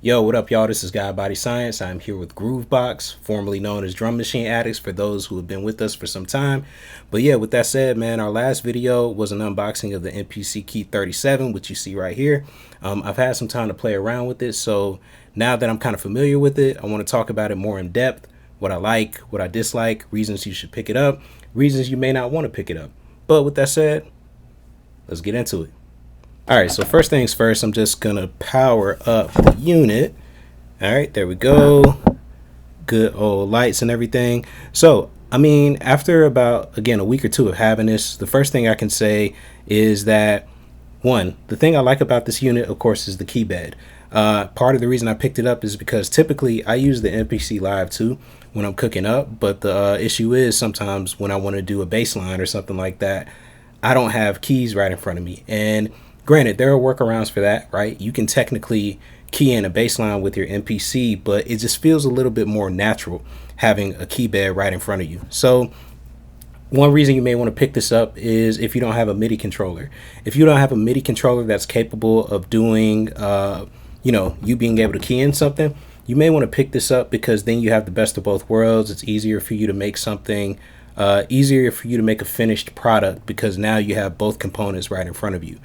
Yo, what up, y'all? This is Guy Body Science. I'm here with Groovebox, formerly known as Drum Machine Addicts, for those who have been with us for some time. But yeah, with that said, man, our last video was an unboxing of the Mpc Key 37, which you see right here. I've had some time to play around with it, so now that I'm kind of familiar with it, I want to talk about it more in depth, what I like, what I dislike, reasons you should pick it up, reasons you may not want to pick it up. But with that said, let's get into it. All right, so first things first, I'm just gonna power up the unit. All right, there we go. Good old lights and everything. So, I mean, after about, again, a week or two of having this, the first thing I can say is that, one, the thing I like about this unit, of course, is the key bed. Part of the reason I picked it up is because typically I use the Mpc Live 2 when I'm cooking up, but the issue is sometimes when I want to do a bass line or something like that, I don't have keys right in front of me. And granted, there are workarounds for that, right? You can technically key in a bass line with your MPC, but it just feels a little bit more natural having a key bed right in front of you. So one reason you may want to pick this up is if you don't have a MIDI controller. If you don't have a MIDI controller that's capable of doing, you being able to key in something, you may want to pick this up because then you have the best of both worlds. It's easier for you to make something, easier for you to make a finished product because now you have both components right in front of you.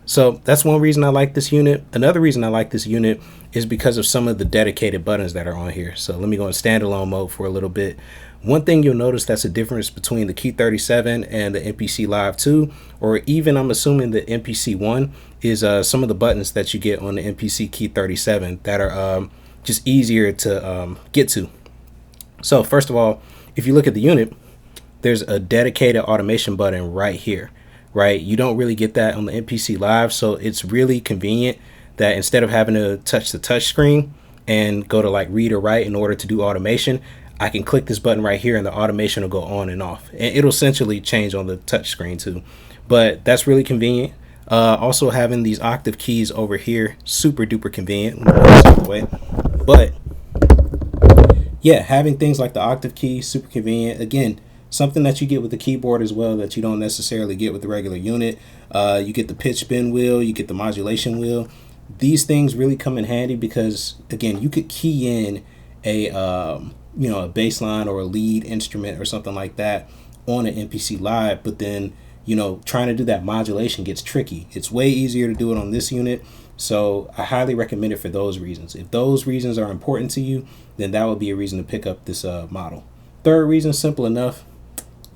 So that's one reason I like this unit. Another reason I like this unit is because of some of the dedicated buttons that are on here. So let me go in standalone mode for a little bit. One thing you'll notice that's a difference between the Key 37 and the Mpc Live 2, or even I'm assuming the Mpc 1, is some of the buttons that you get on the Mpc Key 37 that are just easier to get to. So first of all, if you look at the unit, there's a dedicated automation button right here. Right, you don't really get that on the Mpc Live, so it's really convenient that instead of having to touch the touch screen and go to like read or write in order to do automation, I can click this button right here and the automation will go on and off, and it'll essentially change on the touch screen too. But that's really convenient. Also having these octave keys over here, super duper convenient. But yeah, having things like the octave key, super convenient. Again, something that you get with the keyboard as well that you don't necessarily get with the regular unit. You get the pitch bend wheel, you get the modulation wheel. These things really come in handy because, again, you could key in a bass line or a lead instrument or something like that on an Mpc Live, but then, trying to do that modulation gets tricky. It's way easier to do it on this unit, so I highly recommend it for those reasons. If those reasons are important to you, then that would be a reason to pick up this model. Third reason, simple enough.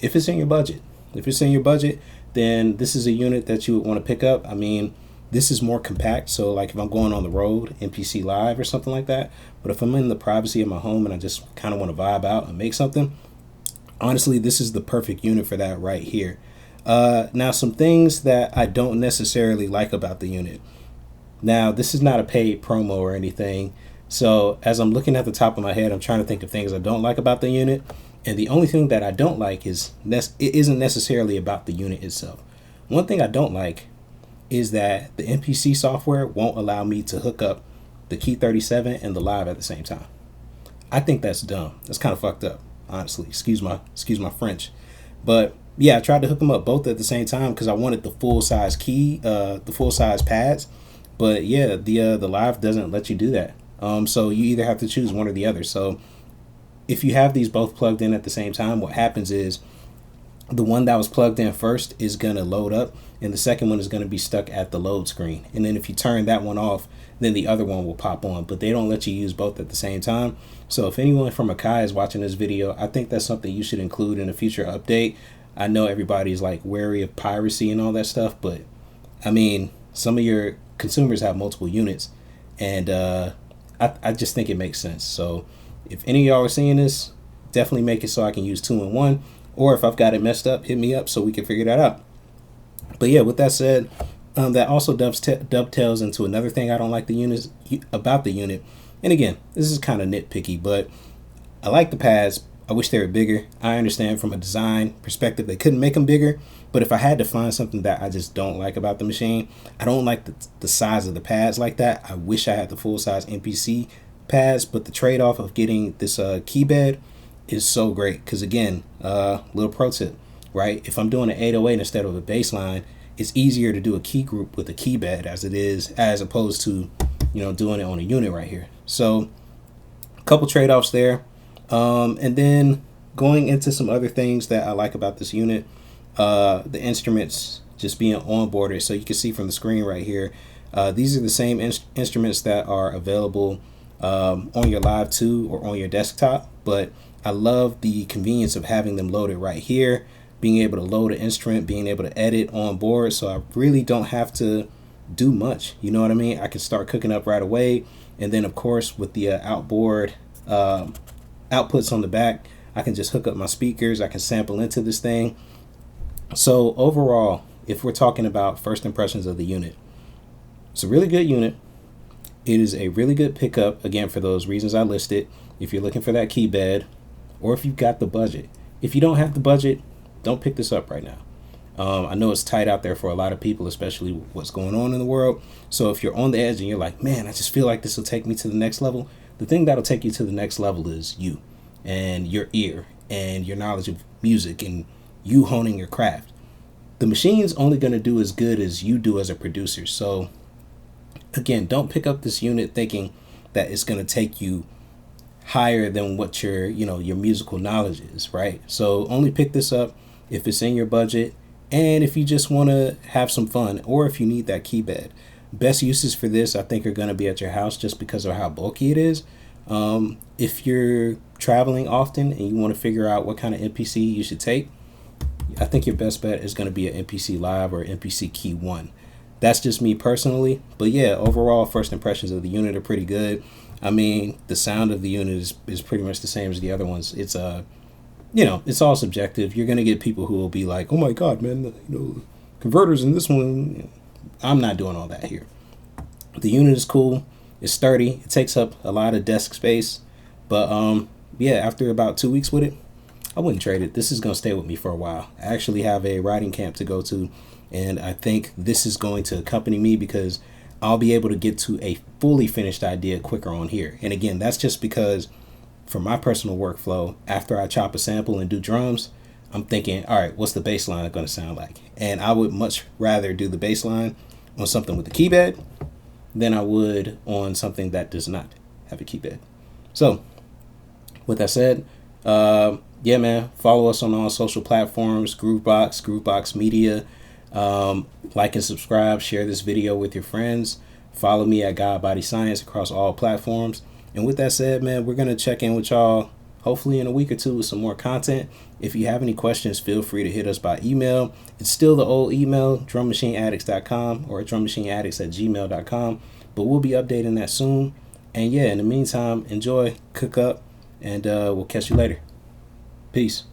If it's in your budget, then this is a unit that you would want to pick up. I mean, this is more compact. So like if I'm going on the road, Mpc Live or something like that. But if I'm in the privacy of my home and I just kind of want to vibe out and make something, honestly, this is the perfect unit for that right here. Now, some things that I don't necessarily like about the unit. Now, this is not a paid promo or anything. So as I'm looking at the top of my head, I'm trying to think of things I don't like about the unit. And the only thing that I don't like is it isn't necessarily about the unit itself. One thing I don't like is that the Mpc software won't allow me to hook up the Key 37 and the Live at the same time. I think that's dumb. That's kind of fucked up, honestly. Excuse my French. But yeah, I tried to hook them up both at the same time because I wanted the full size key, the full size pads. But yeah, the Live doesn't let you do that. So you either have to choose one or the other. So if you have these both plugged in at the same time, what happens is the one that was plugged in first is going to load up and the second one is going to be stuck at the load screen. And then if you turn that one off, then the other one will pop on, but they don't let you use both at the same time. So if anyone from Akai is watching this video, I think that's something you should include in a future update. I know everybody's like wary of piracy and all that stuff, but I mean, some of your consumers have multiple units and I just think it makes sense. So if any of y'all are seeing this, definitely make it so I can use 2 in 1. Or if I've got it messed up, hit me up so we can figure that out. But yeah, with that said, that also dovetails into another thing I don't like about the unit. And again, this is kind of nitpicky, but I like the pads. I wish they were bigger. I understand from a design perspective they couldn't make them bigger. But if I had to find something that I just don't like about the machine, I don't like the size of the pads like that. I wish I had the full size Mpc pads, but the trade-off of getting this key bed is so great because, again, little pro tip, right? If I'm doing an 808 instead of a bass line, it's easier to do a key group with a key bed as opposed to doing it on a unit right here. So a couple trade-offs there. And then going into some other things that I like about this unit, the instruments just being onboarded. So you can see from the screen right here, these are the same instruments that are available on your Live 2 or on your desktop, but I love the convenience of having them loaded right here, being able to load an instrument, being able to edit on board, so I really don't have to do much. You know what I mean? I can start cooking up right away, and then of course with the outboard outputs on the back, I can just hook up my speakers, I can sample into this thing. So overall, if we're talking about first impressions of the unit, it's a really good unit. It is a really good pickup, again, for those reasons I listed. If you're looking for that key bed, or if you've got the budget. If you don't have the budget, don't pick this up right now. I know it's tight out there for a lot of people, especially what's going on in the world. So if you're on the edge and you're like, man, I just feel like this will take me to the next level, the thing that'll take you to the next level is you and your ear and your knowledge of music and you honing your craft. The machine's only going to do as good as you do as a producer. So again, don't pick up this unit thinking that it's going to take you higher than what your your musical knowledge is, right? So only pick this up if it's in your budget and if you just want to have some fun, or if you need that key bed. Best uses for this, I think, are going to be at your house just because of how bulky it is. If you're traveling often and you want to figure out what kind of MPC you should take, I think your best bet is going to be an MPC Live or Mpc Key 1. That's just me personally, but yeah, overall first impressions of the unit are pretty good. I mean, the sound of the unit is pretty much the same as the other ones. It's it's all subjective. You're gonna get people who will be like, "Oh my God, man, converters in this one." I'm not doing all that here. The unit is cool. It's sturdy. It takes up a lot of desk space, but yeah, after about 2 weeks with it, I wouldn't trade it. This is gonna stay with me for a while. I actually have a riding camp to go to, and I think this is going to accompany me because I'll be able to get to a fully finished idea quicker on here. And again, that's just because for my personal workflow, after I chop a sample and do drums, I'm thinking, all right, what's the bass line going to sound like? And I would much rather do the bass line on something with a key bed than I would on something that does not have a key bed. So with that said, yeah, man, follow us on all social platforms, Groovebox Media. Like and subscribe, share this video with your friends. Follow me at God Body Science across all platforms. And with that said, man, we're going to check in with y'all hopefully in a week or two with some more content. If you have any questions, feel free to hit us by email. It's still the old email, drummachineaddicts.com or drummachineaddicts@gmail.com, but we'll be updating that soon. And yeah, in the meantime, enjoy, cook up, and we'll catch you later. Peace.